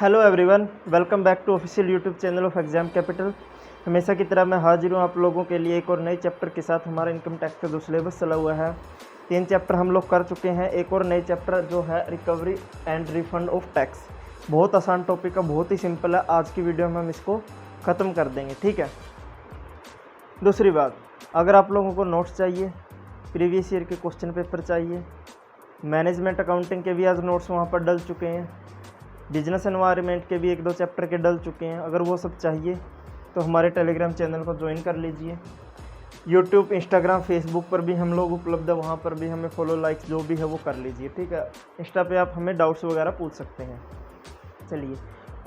Hello everyone, welcome back to official YouTube channel of exam capital. हमेशा की तरह मैं हाजिर हूँ आप लोगों के लिए एक और नए चैप्टर के साथ। हमारा इनकम टैक्स का जो सिलेबस चला हुआ है 3 चैप्टर हम लोग कर चुके हैं। एक और नए चैप्टर जो है recovery and refund of tax. बहुत आसान टॉपिक है, बहुत ही सिंपल है। आज की वीडियो में हम इसको ख़त्म कर देंगे, ठीक है। दूसरी बात, अगर आप लोगों को नोट्स चाहिए, प्रीवियस ईयर के क्वेश्चन पेपर चाहिए, मैनेजमेंट अकाउंटिंग के भी आज नोट्स वहाँ पर डल चुके हैं, बिजनेस एनवायरनमेंट के भी 1-2 चैप्टर के डल चुके हैं। अगर वो सब चाहिए तो हमारे टेलीग्राम चैनल को ज्वाइन कर लीजिए। यूट्यूब, इंस्टाग्राम, फेसबुक पर भी हम लोग उपलब्ध है, वहाँ पर भी हमें फॉलो, लाइक्स जो भी है वो कर लीजिए, ठीक है। इंस्टा पे आप हमें डाउट्स वगैरह पूछ सकते हैं। चलिए,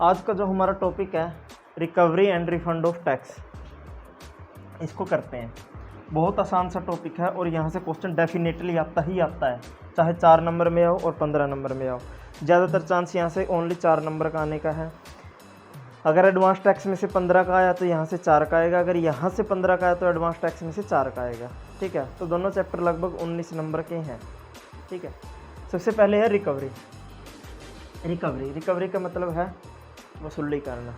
आज का जो हमारा टॉपिक है recovery and refund of tax, इसको करते हैं। बहुत आसान सा टॉपिक है और यहाँ से क्वेश्चन डेफिनेटली आता ही आता है, चाहे 4 नंबर में आओ और 15 नंबर में आओ। ज़्यादातर चांस यहाँ से ओनली 4 नंबर का आने का है। अगर एडवांस टैक्स में से 15 का आया तो यहाँ से 4 का आएगा, अगर यहाँ से 15 का आया तो एडवांस टैक्स में से 4 का आएगा, ठीक है। तो दोनों चैप्टर लगभग 19 नंबर के हैं, ठीक है। सबसे पहले है रिकवरी। रिकवरी का मतलब है वसूली करना।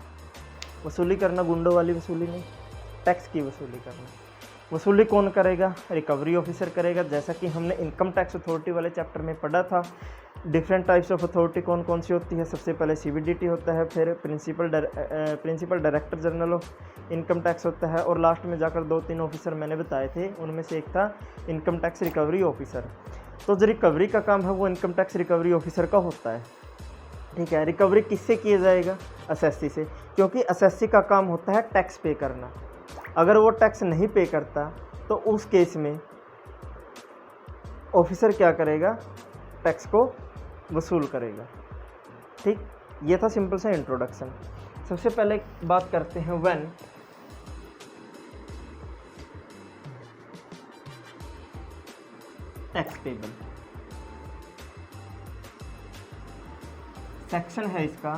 वसूली करना गुंडों वाली वसूली नहीं, टैक्स की वसूली करना। वसूली कौन करेगा? रिकवरी ऑफिसर करेगा। जैसा कि हमने इनकम टैक्स अथॉरिटी वाले चैप्टर में पढ़ा था, डिफरेंट टाइप्स ऑफ अथॉरिटी कौन कौन सी होती है। सबसे पहले CBDT होता है, फिर principal director general of income tax होता है, और लास्ट में जाकर 2-3 ऑफिसर मैंने बताए थे, उनमें से एक था इनकम टैक्स रिकवरी ऑफिसर। तो जो रिकवरी का काम है वो इनकम टैक्स रिकवरी ऑफिसर का होता है, ठीक है। रिकवरी किससे किया जाएगा? असेसी से, क्योंकि असेसी का काम होता है टैक्स पे करना। अगर वो टैक्स नहीं पे करता तो उस केस में ऑफिसर क्या करेगा? टैक्स को वसूल करेगा, ठीक। ये था सिंपल सा इंट्रोडक्शन। सबसे पहले बात करते हैं व्हेन टैक्स पेबल। सेक्शन है इसका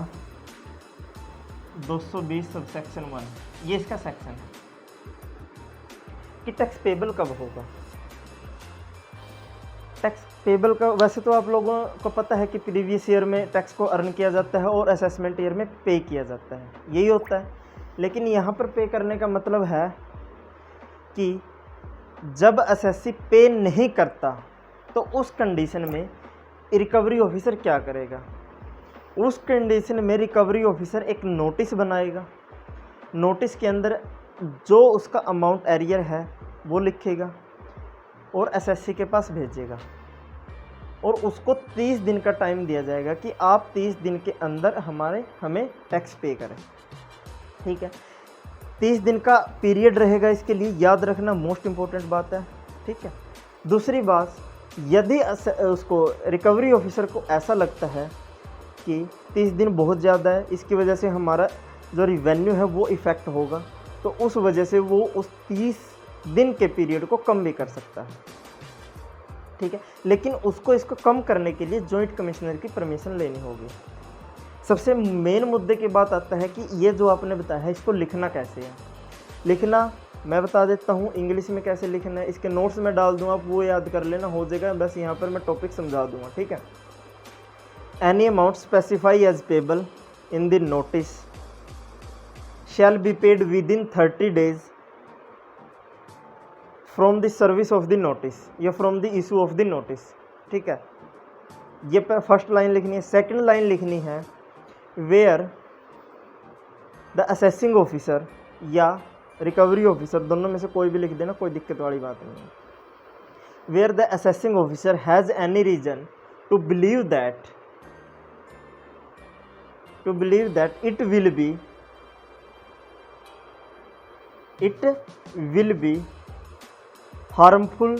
220 सब सेक्शन 1, ये इसका सेक्शन है कि टैक्स पेबल कब होगा। टैक्स पेबल का वैसे तो आप लोगों को पता है कि प्रीवियस ईयर में टैक्स को अर्न किया जाता है और असेसमेंट ईयर में पे किया जाता है, यही होता है। लेकिन यहाँ पर पे करने का मतलब है कि जब असेसी पे नहीं करता तो उस कंडीशन में रिकवरी ऑफिसर क्या करेगा? उस कंडीशन में रिकवरी ऑफिसर एक नोटिस बनाएगा। नोटिस के अंदर जो उसका अमाउंट एरियर है वो लिखेगा और एसएससी के पास भेजेगा, और उसको 30 दिन का टाइम दिया जाएगा कि आप 30 दिन के अंदर हमें टैक्स पे करें, ठीक है। 30 दिन का पीरियड रहेगा इसके लिए, याद रखना, मोस्ट इम्पोर्टेंट बात है, ठीक है। दूसरी बात, यदि उसको रिकवरी ऑफिसर को ऐसा लगता है कि 30 दिन बहुत ज़्यादा है, इसकी वजह से हमारा जो रिवेन्यू है वो इफ़ेक्ट होगा, तो उस वजह से वो उस 30 दिन के पीरियड को कम भी कर सकता है, ठीक है। लेकिन उसको इसको कम करने के लिए जॉइंट कमिश्नर की परमिशन लेनी होगी। सबसे मेन मुद्दे की बात आता है कि ये जो आपने बताया है इसको लिखना कैसे है। लिखना मैं बता देता हूँ, इंग्लिश में कैसे लिखना है, इसके नोट्स में डाल दूँ, आप वो याद कर लेना, हो जाएगा। बस यहाँ पर मैं टॉपिक समझा दूँगा, ठीक है। Any amount specify as payable in the notice shall be paid within 30 days from the service of the notice या from the issue of the notice, ठीक है। ये पर फर्स्ट लाइन लिखनी है। सेकंड लाइन लिखनी है where the assessing officer या रिकवरी ऑफिसर, दोनों में से कोई भी लिख देना, कोई दिक्कत वाली बात नहीं है। where the assessing officer has any reason to believe that it will be harmful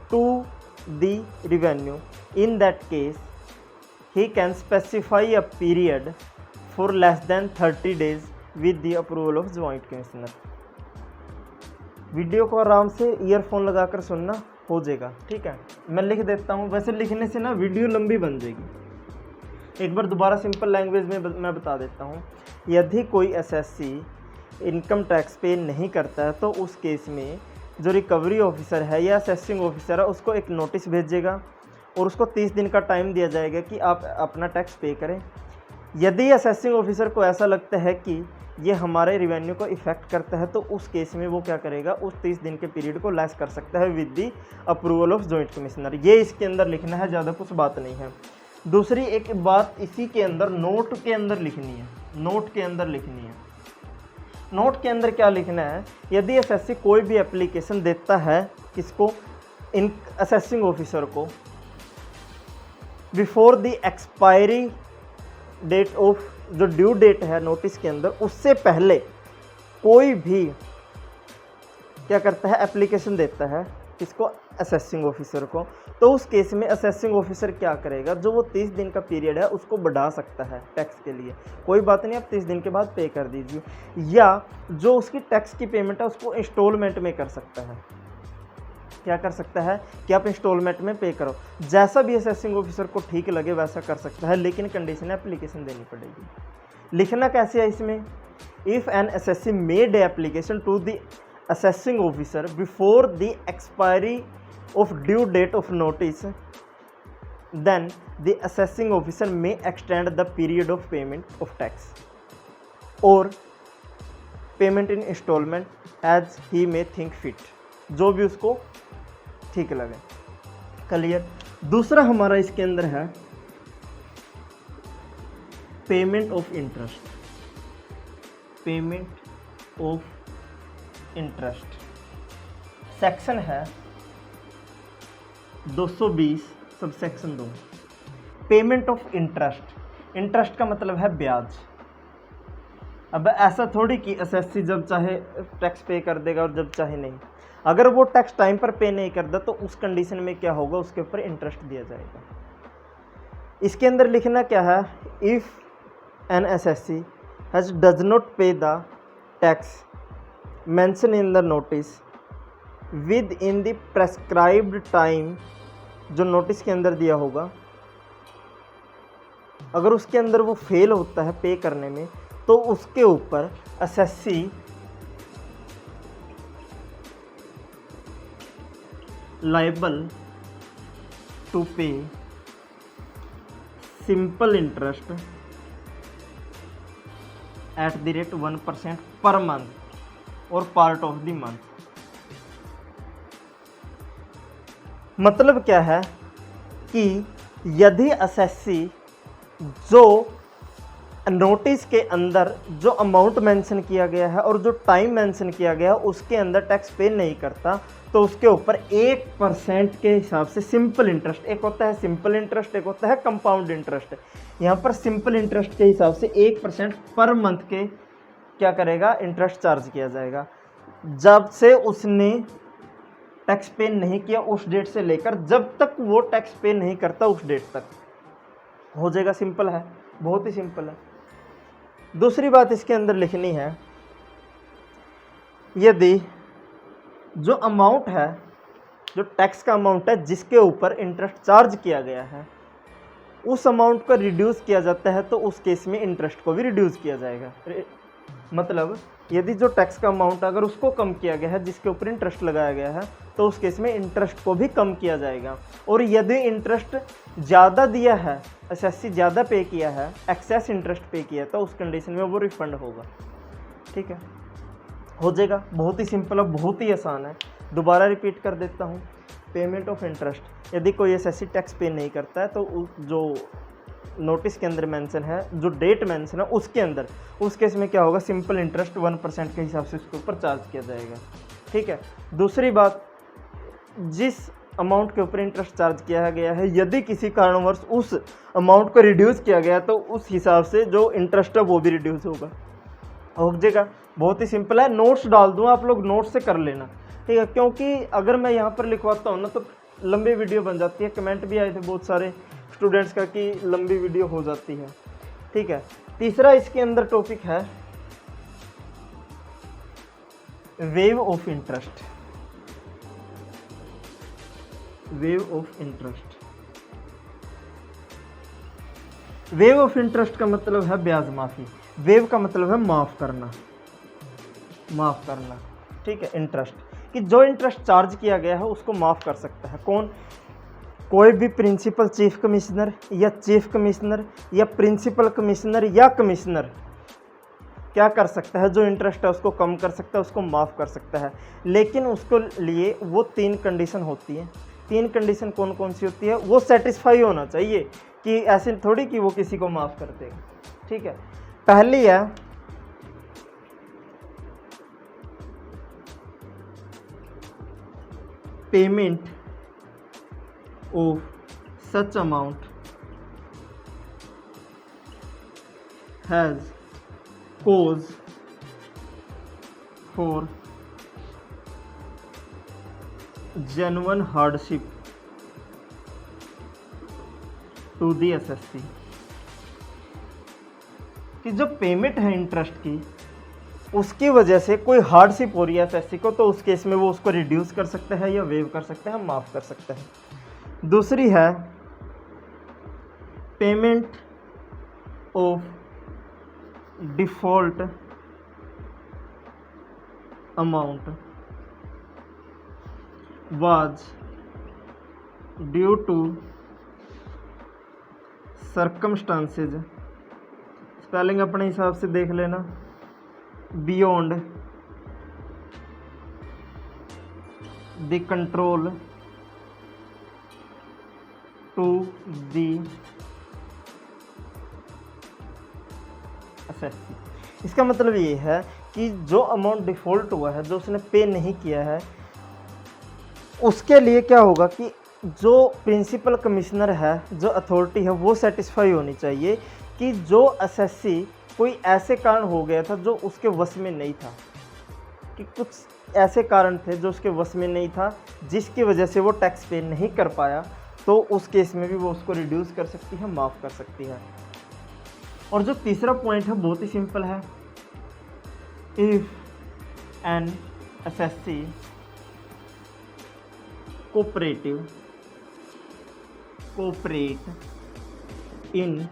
to the revenue. In that case, he can specify a period for less than 30 days with the approval of joint commissioner. Video को आराम से earphone लगाकर सुनना, हो जाएगा, ठीक है। मैं लिख देता हूँ, वैसे लिखने से ना वीडियो लंबी बन जाएगी। एक बार दोबारा सिंपल लैंग्वेज में मैं बता देता हूँ। यदि कोई एसएससी इनकम टैक्स पे नहीं करता है तो उस केस में जो रिकवरी ऑफिसर है या असेसिंग ऑफिसर है उसको एक नोटिस भेजेगा और उसको 30 दिन का टाइम दिया जाएगा कि आप अपना टैक्स पे करें। यदि असेसिंग ऑफिसर को ऐसा लगता है कि ये हमारे रिवेन्यू को इफेक्ट करता है तो उस केस में वो क्या करेगा, उस 30 दिन के पीरियड को लेस कर सकता है with the approval of joint commissioner. ये इसके अंदर लिखना है, ज़्यादा कुछ बात नहीं है। दूसरी एक बात इसी के अंदर नोट के अंदर लिखनी है, नोट के अंदर लिखनी है। नोट के अंदर क्या लिखना है, यदि एसएससी कोई भी एप्लीकेशन देता है किसको, इन असेसिंग ऑफिसर को, before the expiry date of, जो ड्यू डेट है नोटिस के अंदर, उससे पहले कोई भी क्या करता है, एप्लीकेशन देता है किसको, असेसिंग ऑफिसर को, तो उस केस में असेसिंग ऑफिसर क्या करेगा, जो वो 30 दिन का पीरियड है उसको बढ़ा सकता है टैक्स के लिए। कोई बात नहीं, आप 30 दिन के बाद पे कर दीजिए, या जो उसकी टैक्स की पेमेंट है उसको इंस्टॉलमेंट में कर सकता है। क्या कर सकता है कि आप इंस्टॉलमेंट में पे करो, जैसा भी असेसिंग ऑफिसर को ठीक लगे वैसा कर सकता है, लेकिन कंडीशन एप्लीकेशन देनी पड़ेगी। लिखना कैसे है इसमें, if an assessee made application to the assessing officer before the expiry of due date of notice, then the assessing officer may extend the period of payment of tax or payment in installment as he may think fit, जो भी उसको ठीक लगे। Clear. दूसरा हमारा इसके अंदर है payment of interest, payment of interest. Section है 220 subsection 2, payment of interest. Interest का मतलब है ब्याज। अब ऐसा थोड़ी कि एसएससी जब चाहे टैक्स पे कर देगा और जब चाहे नहीं। अगर वो टैक्स टाइम पर पे नहीं करता तो उस कंडीशन में क्या होगा, उसके ऊपर इंटरेस्ट दिया जाएगा। इसके अंदर लिखना क्या है, if an SSC has does not pay the tax mention in the notice within the prescribed time, जो नोटिस के अंदर दिया होगा, अगर उसके अंदर वो फेल होता है पे करने में, तो उसके ऊपर एसएससी लायबल टू पे simple interest at the rate 1% per month और पार्ट ऑफ द मंथ। मतलब क्या है कि यदि एसएससी जो नोटिस के अंदर जो अमाउंट मेंशन किया गया है और जो टाइम मेंशन किया गया है उसके अंदर टैक्स पे नहीं करता, तो उसके ऊपर 1% के हिसाब से सिंपल इंटरेस्ट, एक होता है सिंपल इंटरेस्ट, एक होता है कंपाउंड इंटरेस्ट। यहाँ पर सिंपल इंटरेस्ट के हिसाब से 1% पर मंथ के क्या करेगा, इंटरेस्ट चार्ज किया जाएगा। जब से उसने टैक्स पे नहीं किया उस डेट से लेकर जब तक वो टैक्स पे नहीं करता उस डेट तक हो जाएगा। सिंपल है, बहुत ही सिंपल है। दूसरी बात इसके अंदर लिखनी है, यदि जो अमाउंट है, जो टैक्स का अमाउंट है जिसके ऊपर इंटरेस्ट चार्ज किया गया है, उस अमाउंट को रिड्यूस किया जाता है तो उस केस में इंटरेस्ट को भी रिड्यूस किया जाएगा। मतलब यदि जो टैक्स का अमाउंट अगर उसको कम किया गया है जिसके ऊपर इंटरेस्ट लगाया गया है, तो उस केस में इंटरेस्ट को भी कम किया जाएगा। और यदि इंटरेस्ट ज़्यादा दिया है, एसएससी ज़्यादा पे किया है, एक्सेस इंटरेस्ट पे किया है, तो उस कंडीशन में वो रिफंड होगा। ठीक है, हो जाएगा। बहुत ही सिंपल है, बहुत ही आसान है। दोबारा रिपीट कर देता हूँ, पेमेंट ऑफ इंटरेस्ट, यदि कोई एसएससी टैक्स पे नहीं करता है तो जो नोटिस के अंदर मेंशन है, जो डेट मेंशन है उसके अंदर, उस केस में क्या होगा, सिंपल इंटरेस्ट 1% के हिसाब से उसके ऊपर चार्ज किया जाएगा। ठीक है। दूसरी बात, जिस अमाउंट के ऊपर इंटरेस्ट चार्ज किया गया है, यदि किसी कारणवश उस अमाउंट को रिड्यूस किया गया तो उस हिसाब से जो इंटरेस्ट है वो भी रिड्यूस होगा। हो जाएगा, बहुत ही सिंपल है। नोट्स डाल दूँ, आप लोग नोट से कर लेना। ठीक है, क्योंकि अगर मैं यहाँ पर लिखवाता हूँ ना तो लंबी वीडियो बन जाती है। कमेंट भी आए थे बहुत सारे स्टूडेंट्स का कि लंबी वीडियो हो जाती है। ठीक है। तीसरा इसके अंदर टॉपिक है wave of interest. Wave of interest, wave of interest का मतलब है ब्याज माफी। वेव का मतलब है माफ करना, माफ करना। ठीक है। इंटरेस्ट कि जो इंटरेस्ट चार्ज किया गया है उसको माफ कर सकता है कौन, कोई भी प्रिंसिपल चीफ कमिश्नर या चीफ कमिश्नर या प्रिंसिपल कमिश्नर या कमिश्नर क्या कर सकता है, जो इंटरेस्ट है उसको कम कर सकता है, उसको माफ़ कर सकता है। लेकिन उसको लिए वो 3 कंडीशन होती हैं। 3 कंडीशन कौन कौन सी होती है, वो सेटिस्फाई होना चाहिए कि ऐसे थोड़ी कि वो किसी को माफ़ कर देगा। ठीक है, पहली है payment of such amount has cause for genuine hardship to the assessee, कि जो पेमेंट है इंटरेस्ट की उसकी वजह से कोई हार्डशिप हो रही है एसएससी को, तो उस केस में वो उसको रिड्यूस कर सकता है या वेव कर सकता है, माफ़ कर सकता है। दूसरी है payment of default amount was due to circumstances, spelling अपने हिसाब से देख लेना, beyond the control to the assessee. इसका मतलब ये है कि जो अमाउंट डिफ़ॉल्ट हुआ है, जो उसने पे नहीं किया है, उसके लिए क्या होगा कि जो प्रिंसिपल कमिश्नर है, जो अथॉरिटी है, वो सेटिस्फाई होनी चाहिए कि जो एसएससी कोई ऐसे कारण हो गया था जो उसके वश में नहीं था, कि कुछ ऐसे कारण थे जो उसके वश में नहीं था, जिसकी वजह से वो टैक्स पे नहीं कर पाया, तो उस केस में भी वो उसको रिड्यूस कर सकती है, माफ़ कर सकती है। और जो तीसरा पॉइंट है बहुत ही सिंपल है, if an assessee cooperate in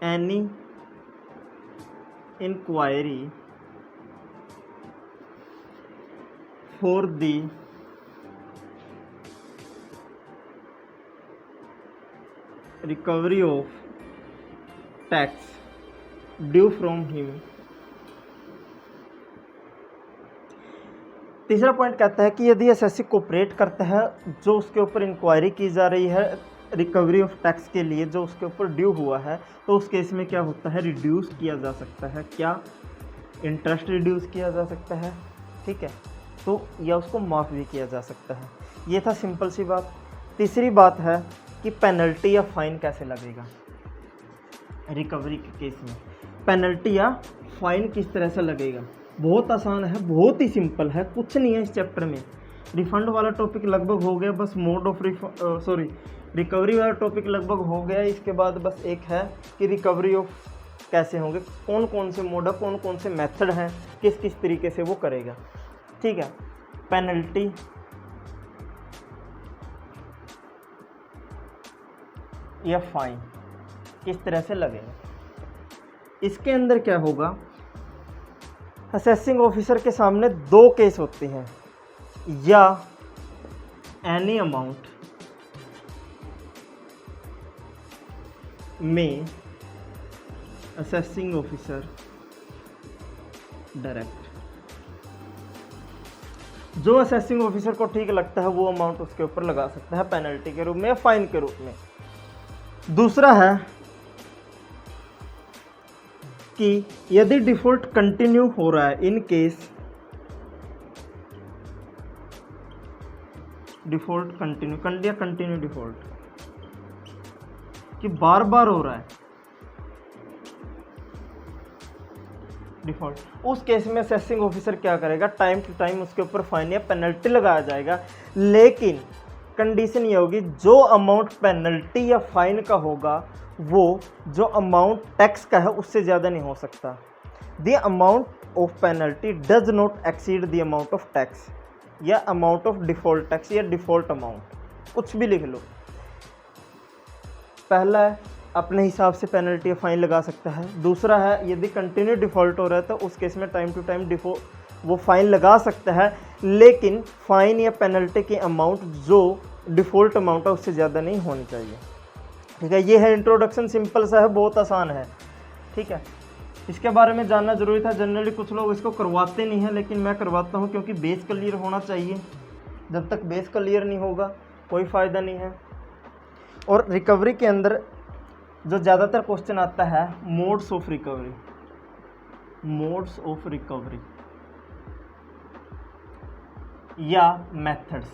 any inquiry for the recovery of tax due from him. तीसरा पॉइंट कहता है कि यदि एसएससी कोऑपरेट करता है, जो उसके ऊपर इंक्वायरी की जा रही है रिकवरी ऑफ टैक्स के लिए, जो उसके ऊपर ड्यू हुआ है, तो उस केस में क्या होता है, रिड्यूस किया जा सकता है। क्या? इंटरेस्ट रिड्यूस किया जा सकता है, ठीक है, तो या उसको माफ़ भी किया जा सकता है। ये था सिंपल सी बात। तीसरी बात है कि पेनल्टी या फाइन कैसे लगेगा रिकवरी के केस में। पेनल्टी या फाइन किस तरह से लगेगा, बहुत आसान है, बहुत ही सिंपल है, कुछ नहीं है इस चैप्टर में। रिफंड वाला टॉपिक लगभग हो गया, बस मोड ऑफ रिकवरी वाला टॉपिक लगभग हो गया। इसके बाद बस एक है कि रिकवरी ऑफ कैसे होंगे, कौन कौन से मोड है, कौन कौन से मेथड हैं, किस किस तरीके से वो करेगा, ठीक है। पेनल्टी या फाइन किस तरह से लगेगा, इसके अंदर क्या होगा, असेसिंग ऑफिसर के सामने दो केस होते हैं, या एनी अमाउंट में असेसिंग ऑफिसर डायरेक्ट, जो असेसिंग ऑफिसर को ठीक लगता है वो अमाउंट उसके ऊपर लगा सकता है पेनल्टी के रूप में या फाइन के रूप में। दूसरा है कि यदि डिफॉल्ट कंटिन्यू हो रहा है, in case default continue default कि बार बार हो रहा है डिफॉल्ट, उस केस में असेसिंग ऑफिसर क्या करेगा, टाइम टू टाइम उसके ऊपर फाइन या पेनल्टी लगाया जाएगा। लेकिन कंडीशन ये होगी, जो अमाउंट पेनल्टी या फाइन का होगा वो जो अमाउंट टैक्स का है उससे ज़्यादा नहीं हो सकता। The amount of penalty does not exceed the amount of tax, या अमाउंट ऑफ डिफ़ॉल्ट टैक्स, या डिफ़ॉल्ट अमाउंट, कुछ भी लिख लो। पहला है अपने हिसाब से पेनल्टी या फाइन लगा सकता है। दूसरा है यदि कंटिन्यू डिफ़ॉल्ट हो रहा है तो उस केस में टाइम टू टाइम वो फाइन लगा सकता है, लेकिन फाइन या पेनल्टी की अमाउंट जो डिफ़ॉल्ट अमाउंट है उससे ज़्यादा नहीं होनी चाहिए। ठीक है, ये है इंट्रोडक्शन, सिंपल सा है, बहुत आसान है। ठीक है, इसके बारे में जानना ज़रूरी था। जनरली कुछ लोग इसको करवाते नहीं हैं, लेकिन मैं करवाता हूँ क्योंकि बेस क्लियर होना चाहिए। जब तक बेस क्लियर नहीं होगा कोई फ़ायदा नहीं है। और रिकवरी के अंदर जो ज़्यादातर क्वेश्चन आता है, modes of recovery, modes of recovery या मेथड्स।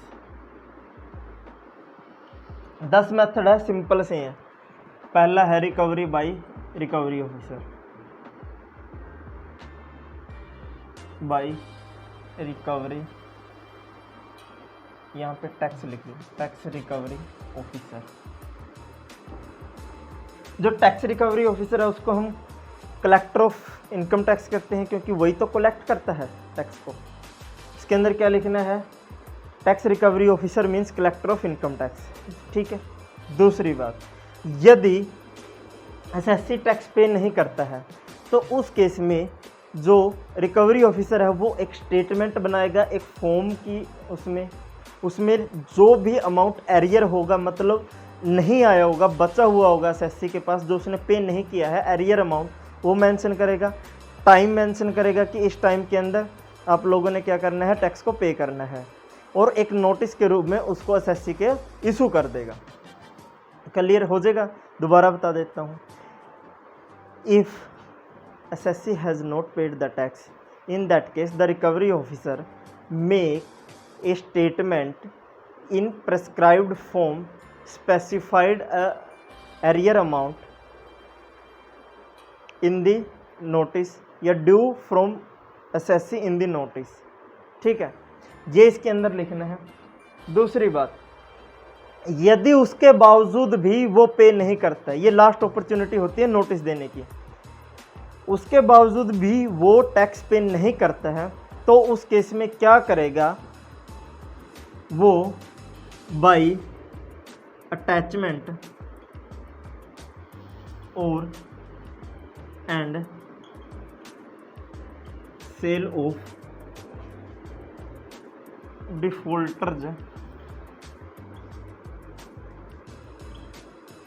10 मेथड है, सिंपल से हैं। पहला है recovery by recovery officer, by recovery, यहाँ पे टैक्स लिखिए, टैक्स रिकवरी ऑफिसर। जो टैक्स रिकवरी ऑफिसर है उसको हम कलेक्टर ऑफ इनकम टैक्स कहते हैं, क्योंकि वही तो कलेक्ट करता है टैक्स को। इसके अंदर क्या लिखना है, tax recovery officer means collector of income tax. ठीक है। दूसरी बात, यदि एसएससी टैक्स पे नहीं करता है तो उस केस में जो रिकवरी ऑफिसर है वो एक स्टेटमेंट बनाएगा, एक फॉर्म की, उसमें जो भी अमाउंट एरियर होगा, मतलब नहीं आया होगा, बचा हुआ होगा एसएससी के पास, जो उसने पे नहीं किया है, एरियर अमाउंट, वो मेंशन करेगा। टाइम मेंशन करेगा कि इस टाइम के अंदर आप लोगों ने क्या करना है, टैक्स को पे करना है, और एक नोटिस के रूप में उसको एसएससी के इशू कर देगा। क्लियर हो जाएगा। दोबारा बता देता हूँ, if SSC has not paid the tax, in that case the recovery officer make a statement in prescribed form specified arrear amount in the notice या due from assessee in the notice। ठीक है, ये इसके अंदर लिखना है। दूसरी बात, यदि उसके बावजूद भी वो पे नहीं करता है, ये लास्ट अपॉर्चुनिटी होती है नोटिस देने की, उसके बावजूद भी वो टैक्स पे नहीं करता है, तो उस केस में क्या करेगा, वो बाई अटैचमेंट और and sale of defaulters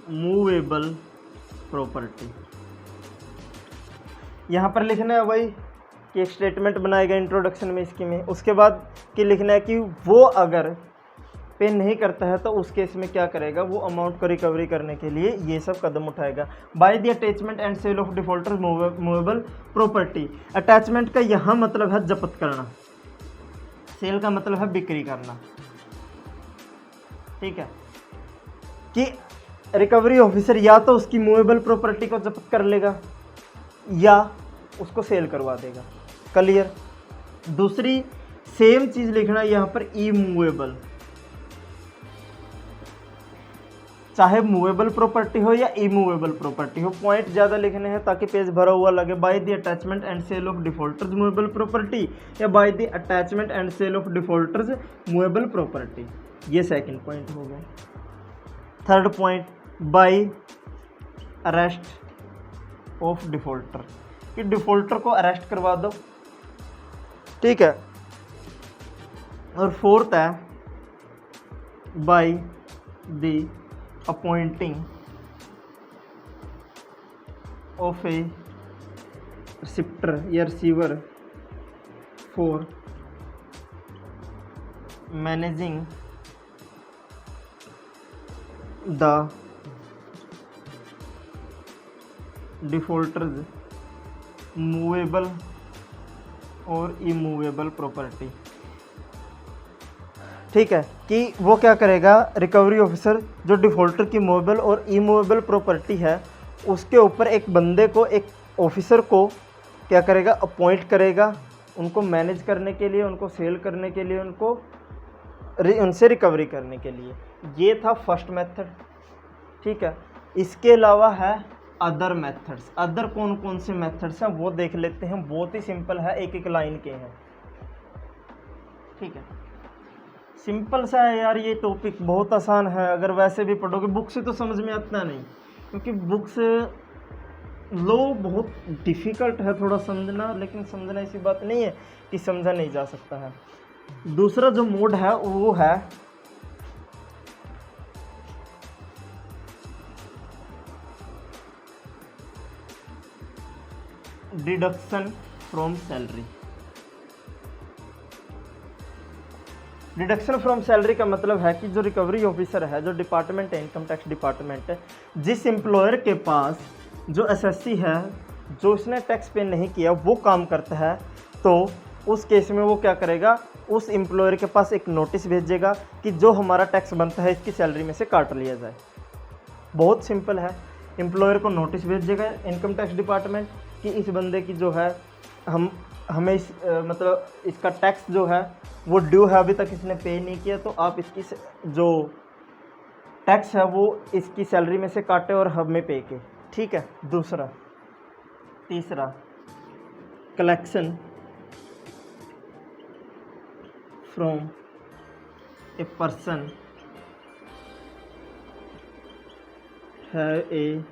movable property. यहाँ पर लिखना है वही कि एक स्टेटमेंट बनाएगा इंट्रोडक्शन में इसकी में, उसके बाद कि लिखना है कि वो अगर पे नहीं करता है तो उस केस में क्या करेगा, वो अमाउंट को रिकवरी करने के लिए ये सब कदम उठाएगा। By the attachment and sale of defaulters movable property. Attachment का यहाँ मतलब है जब्त करना, सेल का मतलब है बिक्री करना। ठीक है, कि रिकवरी ऑफिसर या तो उसकी मूवेबल प्रॉपर्टी को जब्त कर लेगा या उसको सेल करवा देगा। क्लियर। दूसरी सेम चीज़ लिखना यहाँ पर, इमूवेबल, चाहे मूवेबल प्रॉपर्टी हो या इमूवेबल प्रॉपर्टी हो, पॉइंट ज़्यादा लिखने हैं ताकि पेज भरा हुआ लगे। By the attachment and sale of defaulters movable property या by the attachment and sale of defaulters movable property, ये सेकंड पॉइंट हो गया। Third point, by arrest of defaulter, कि डिफॉल्टर को अरेस्ट करवा दो। ठीक है। और फोर्थ है by the appointing of a receptor या receiver for managing the defaulters movable और इमूवेबल प्रॉपर्टी। ठीक है, कि वो क्या करेगा, रिकवरी ऑफिसर जो डिफ़ॉल्टर की मूवेबल और इमूवेबल प्रॉपर्टी है उसके ऊपर एक बंदे को, एक ऑफिसर को क्या करेगा, अपॉइंट करेगा, उनको मैनेज करने के लिए, उनको सेल करने के लिए, उनसे रिकवरी करने के लिए। ये था फर्स्ट मेथड। ठीक है, इसके अलावा है अदर मेथड्स। अदर कौन कौन से मेथड्स हैं वो देख लेते हैं, बहुत ही सिंपल है, एक एक लाइन के हैं। ठीक है, सिंपल सा है यार, ये टॉपिक बहुत आसान है। अगर वैसे भी पढ़ोगे बुक से तो समझ में आता नहीं, क्योंकि बुक से लो बहुत डिफ़िकल्ट है थोड़ा समझना, लेकिन समझना ऐसी बात नहीं है कि समझा नहीं जा सकता है। दूसरा जो मोड है वो है deduction from salary. Deduction from salary का मतलब है कि जो रिकवरी ऑफिसर है, जो डिपार्टमेंट है, इनकम टैक्स डिपार्टमेंट है, जिस एम्प्लॉयर के पास जो एसएससी है, जो उसने टैक्स पे नहीं किया, वो काम करता है, तो उस केस में वो क्या करेगा, उस एम्प्लॉयर के पास एक नोटिस भेजेगा कि जो हमारा टैक्स बनता है इसकी सैलरी में से काट लिया जाए। बहुत सिंपल है, एम्प्लॉयर को नोटिस भेजेगा इनकम टैक्स डिपार्टमेंट कि इस बंदे की जो है हमें मतलब इसका टैक्स जो है वो ड्यू है, अभी तक इसने पे नहीं किया, तो आप इसकी जो टैक्स है वो इसकी सैलरी में से काटे और हमें पे के। ठीक है। दूसरा, तीसरा, collection from a person have a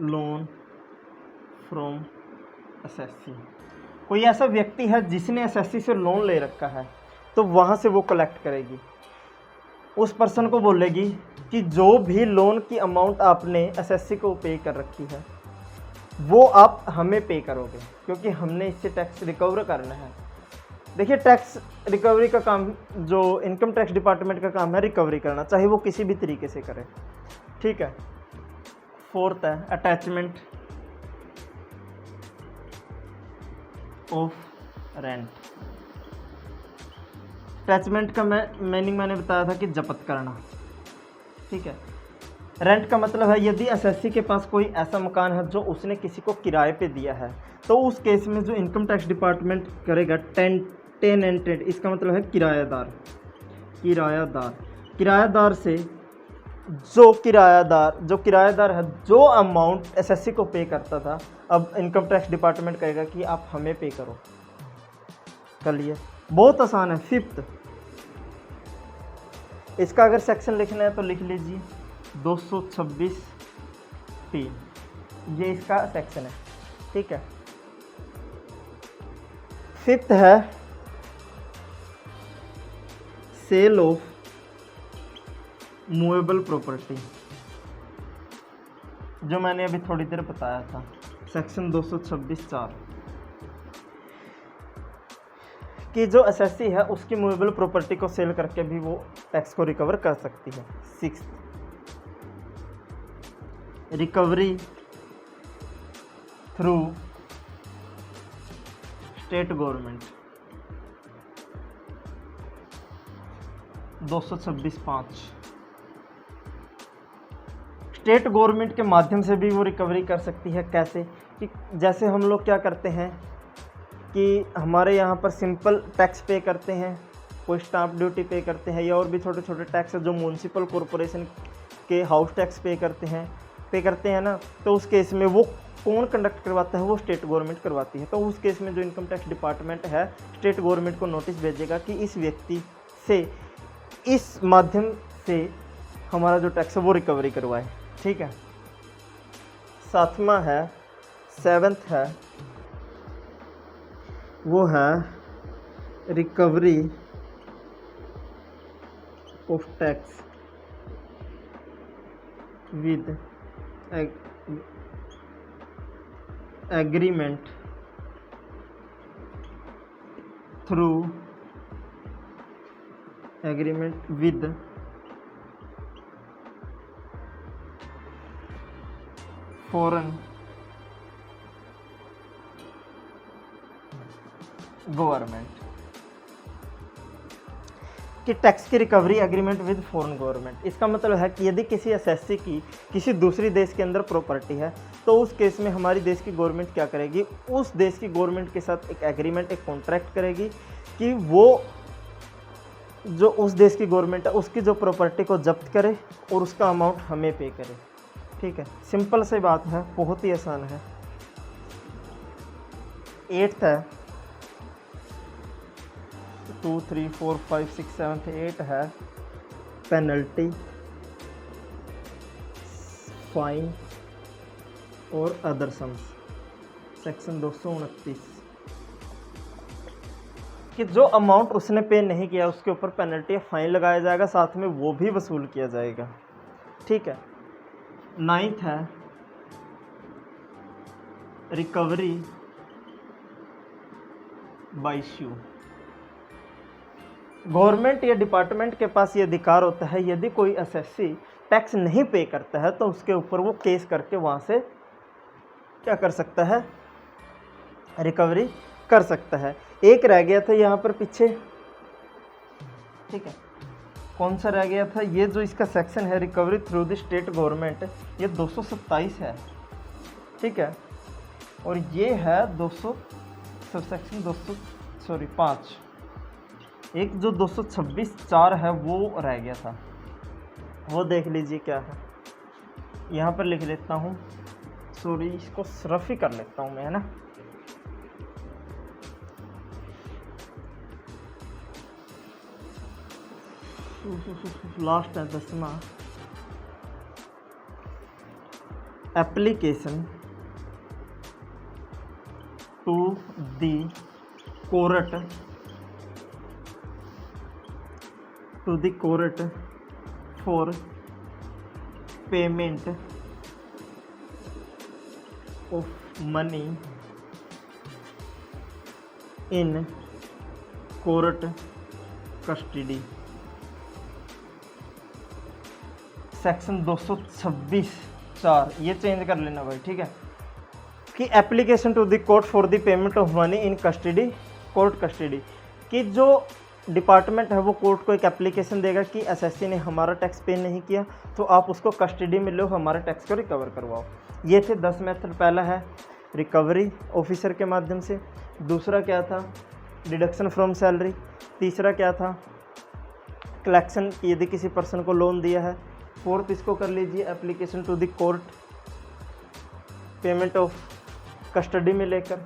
loan from SSC. कोई ऐसा व्यक्ति है जिसने एसएससी से लोन ले रखा है, तो वहाँ से वो कलेक्ट करेगी। उस पर्सन को बोलेगी कि जो भी लोन की अमाउंट आपने एसएससी को पे कर रखी है वो आप हमें पे करोगे, क्योंकि हमने इससे टैक्स रिकवर करना है। देखिए, टैक्स रिकवरी का काम, जो इनकम टैक्स डिपार्टमेंट का काम है रिकवरी करना, चाहे वो किसी भी तरीके से करे। ठीक है। फोर्थ है अटैचमेंट ऑफ रेंट। अटैचमेंट का मीनिंग मैंने बताया था कि जब्त करना। ठीक है। रेंट का मतलब है यदि एसएससी के पास कोई ऐसा मकान है जो उसने किसी को किराए पे दिया है, तो उस केस में जो इनकम टैक्स डिपार्टमेंट करेगा टेनेंटेड, इसका मतलब है किराएदार। किराएदार से जो किराएदार है, जो अमाउंट एसएससी को पे करता था, अब इनकम टैक्स डिपार्टमेंट कहेगा कि आप हमें पे करो। कर लिए, बहुत आसान है। फिफ्थ, इसका अगर सेक्शन लिखना है तो लिख लीजिए 226(3), ये इसका सेक्शन है। ठीक है। फिफ्थ है सेल ऑफ मूवेबल प्रॉपर्टी, जो मैंने अभी थोड़ी देर बताया था, सेक्शन 226(4), कि जो एसएससी है उसकी मूवेबल प्रॉपर्टी को सेल करके भी वो टैक्स को रिकवर कर सकती है। Sixth, recovery through state government, 226(5). State government के माध्यम से भी वो रिकवरी कर सकती है। कैसे? कि जैसे हम लोग क्या करते हैं कि हमारे यहाँ पर सिंपल टैक्स पे करते हैं, कोई स्टाम्प ड्यूटी पे करते हैं, या और भी छोटे छोटे टैक्स है जो म्यूनसिपल कॉरपोरेशन के हाउस टैक्स पे करते हैं ना, तो उस केस में वो कौन कंडक्ट करवाता है? वो स्टेट गवर्नमेंट करवाती है। तो उस केस में जो इनकम टैक्स डिपार्टमेंट है स्टेट गवर्नमेंट को नोटिस भेजेगा कि इस व्यक्ति से इस माध्यम से हमारा जो टैक्स है वो रिकवरी करवाए। ठीक है। सातवां है, सेवंथ है, वो है recovery of tax with agreement through agreement with foreign government, कि टैक्स की recovery agreement with foreign government. इसका मतलब है कि यदि किसी एसएससी की किसी दूसरी देश के अंदर प्रॉपर्टी है, तो उस केस में हमारी देश की गवर्नमेंट क्या करेगी? उस देश की गवर्नमेंट के साथ एक एग्रीमेंट, एक कॉन्ट्रैक्ट करेगी कि वो जो उस देश की गवर्नमेंट है उसकी जो प्रॉपर्टी को जब्त करे और उसका अमाउंट हमें पे करे। ठीक है। सिंपल सी बात है, बहुत ही आसान है। 8th है 2, 3, 4, 5, 6, 7, 8 है पेनल्टी, फाइन और अदर सम्स, सेक्शन 229, कि जो अमाउंट उसने पे नहीं किया उसके ऊपर पेनल्टी या फाइन लगाया जाएगा, साथ में वो भी वसूल किया जाएगा। ठीक है। 9th है रिकवरी बाय इश्यू। गवर्नमेंट या डिपार्टमेंट के पास ये अधिकार होता है, यदि कोई एसएससी टैक्स नहीं पे करता है तो उसके ऊपर वो केस करके वहाँ से क्या कर सकता है, रिकवरी कर सकता है। एक रह गया था यहाँ पर पीछे, ठीक है, कौन सा रह गया था, ये जो इसका सेक्शन है recovery through the state government, ये 227 है, ठीक है, और ये है 200 सबसेक्शन 5, एक जो 226(4) है वो रह गया था, वो देख लीजिए क्या है। यहाँ पर लिख लेता हूँ, सॉरी इसको रफ ही कर लेता हूँ मैं, है ना। लास्ट है 10वां, application to the court for payment of money in court custody. Section 226(4) ये चेंज कर लेना भाई, ठीक है, कि application to the court for the payment of money in custody, court custody, कि जो डिपार्टमेंट है वो कोर्ट को एक एप्लीकेशन देगा कि एसएससी ने हमारा टैक्स पे नहीं किया तो आप उसको कस्टडी में लो, हमारे टैक्स को रिकवर करवाओ। ये थे 10 मेथड। पहला है रिकवरी ऑफिसर के माध्यम से, दूसरा क्या था डिडक्शन फ्रॉम सैलरी, तीसरा क्या था कलेक्शन, यदि किसी पर्सन को लोन दिया है, फोर्थ इसको कर लीजिए application to the court payment of custody में लेकर,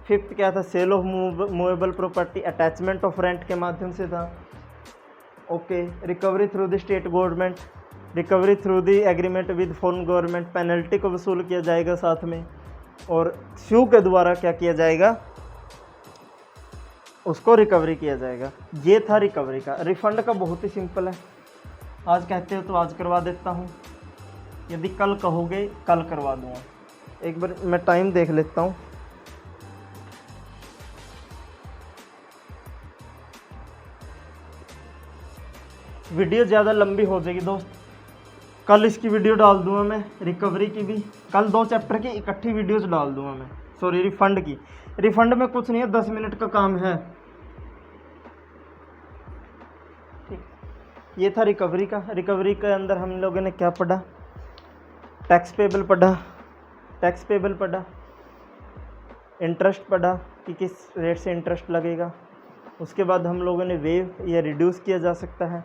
फिफ्थ क्या था sale of movable property attachment of rent के माध्यम से था, okay, recovery through the state government, recovery through the agreement with foreign government, penalty को वसूल किया जाएगा साथ में, और स्यू के द्वारा क्या किया जाएगा, उसको रिकवरी किया जाएगा। ये था रिकवरी का। रिफंड का बहुत ही सिंपल है, आज कहते हो तो आज करवा देता हूँ, यदि कल कहोगे कल करवा दूँगा। एक बार मैं टाइम देख लेता हूँ, वीडियो ज़्यादा लंबी हो जाएगी दोस्त, कल इसकी वीडियो डाल दूंगा मैं, रिकवरी की भी, कल 2 चैप्टर की इकट्ठी वीडियोस डाल दूंगा मैं, सॉरी रिफ़ंड की। रिफ़ंड में कुछ नहीं है, 10 मिनट का काम है, ठीक। ये था रिकवरी का। रिकवरी के अंदर हम लोगों ने क्या पढ़ा, टैक्स पेबल पढ़ा, इंटरेस्ट पढ़ा कि किस रेट से इंटरेस्ट लगेगा, उसके बाद हम लोगों ने वेव या रिड्यूस किया जा सकता है,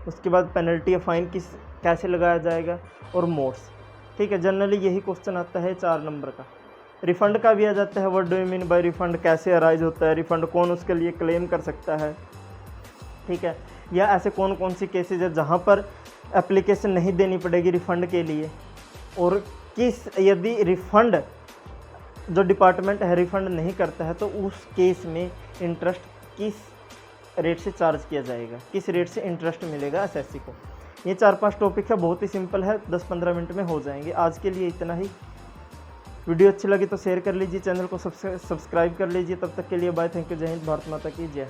उसके बाद पेनल्टी या फाइन कैसे लगाया जाएगा, और मोड्स, ठीक है। जनरली यही क्वेश्चन आता है 4 नंबर का। रिफ़ंड का भी आ जाता है, what do you mean by refund, कैसे अराइज होता है रिफ़ंड, कौन उसके लिए क्लेम कर सकता है, ठीक है, या ऐसे कौन कौन सी केसेज है जहाँ पर एप्लीकेशन नहीं देनी पड़ेगी रिफ़ंड के लिए, और किस यदि रिफ़ंड जो डिपार्टमेंट है रिफ़ंड नहीं करता है तो उस केस में इंटरेस्ट किस रेट से चार्ज किया जाएगा, किस रेट से इंटरेस्ट मिलेगा एसएससी को। ये 4-5 टॉपिक है, बहुत ही सिंपल है, 10-15 मिनट में हो जाएंगे। आज के लिए इतना ही। वीडियो अच्छी लगी तो शेयर कर लीजिए, चैनल को सब्सक्राइब कर लीजिए। तब तक के लिए बाय, थैंक यू, जय हिंद, भारत माता की जय।